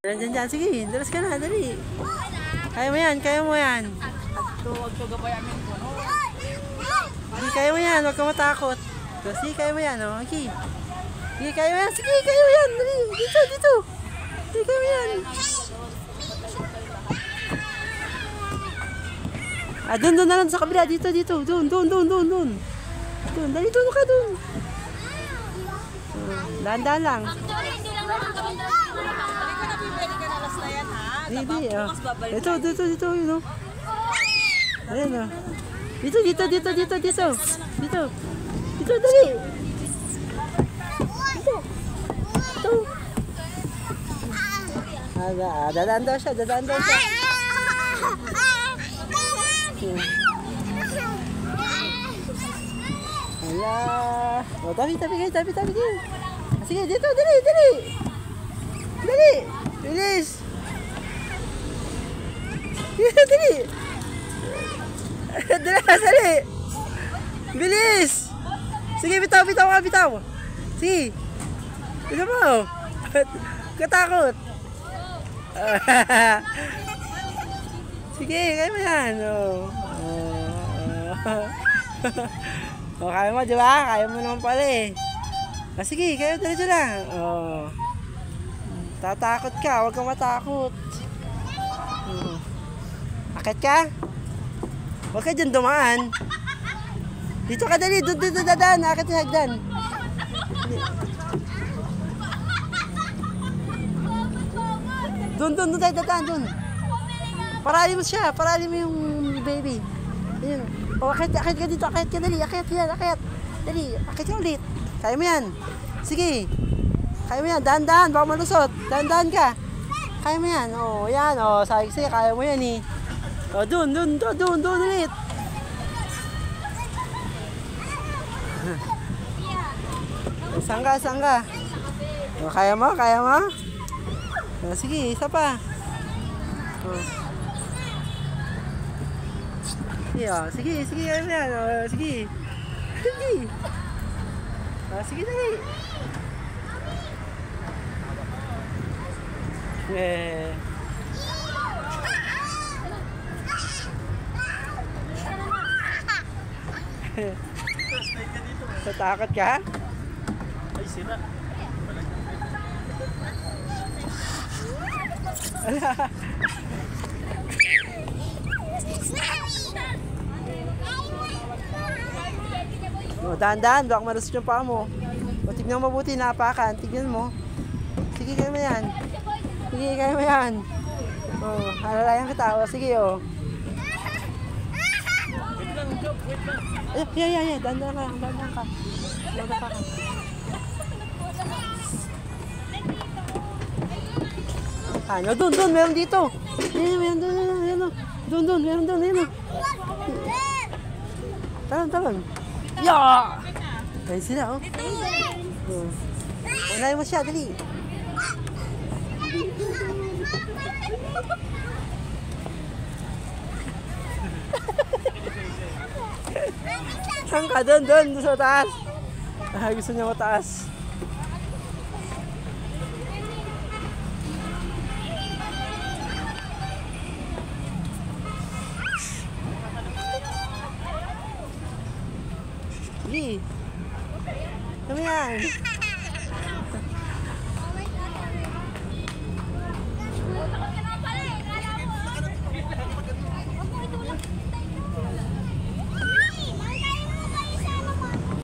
Diyan, dyan. Sige, dalas ka na, dali. Kaya mo yan, kaya mo yan. Sige, kaya mo yan, huwag ka matakot. Sige, kaya mo yan, oh. Sige. Sige, kaya mo yan, sige, kaya mo yan. Dali, dito, dito. Sige, kaya mo yan. Doon na lang sa kabila, dito, dito. Doon. Doon, dali, doon ka, doon. Dahan-dahan lang. Hindi, Ito, yun, oh. Ayan, oh. Dito. Dito, dali. Dito. Dadaan daw siya. Hala. O, tabi. Sige, dito, dali. Bilis. Dali. Dali. Bilis. Sige, bitaw ka. Sige. Ito mo. Katakot. Sige, kaya mo yan. Kaya mo, di ba? Kaya mo naman pala eh. Sige, kaya diretso lang. Tatakot ka, huwag kang matakot. Akit ka? Huwag ka dyan dumaan. Dito ka dali, doon dadaan. Akit yung hagdan. Doon tayo dadaan, doon. Parali mo siya, parali mo yung baby. Ayun. Akit ka dito, akit ka dali. Akit. Dali, akit ka ulit. Kaya mo yan. Sige. Kaya mo yan, dahan-dahan, baka malusot. Dahan-dahan ka. Kaya mo yan. Yan, sabi kasi, kaya mo yan eh. Doon ulit. Sangga. Kaya mo? Sige, isa pa. Sige, kaya mo yan. Sige. Sige, dali. Tatakot ka? Ay, sira. Dahan-dahan, baka marusot yung paa mo. Tignan mo mabuti, napakan. Tignan mo. Sige, kaya mo yan. Alalayan kita. Sige, Wait lang. Dahan-dahan ka. Doon, meron dito. Meron doon. Talon. Ayun sila, unahin mo siya, dali. Saan ka? Doon sa taas. Gusto niya mataas. Sige. Kami yan.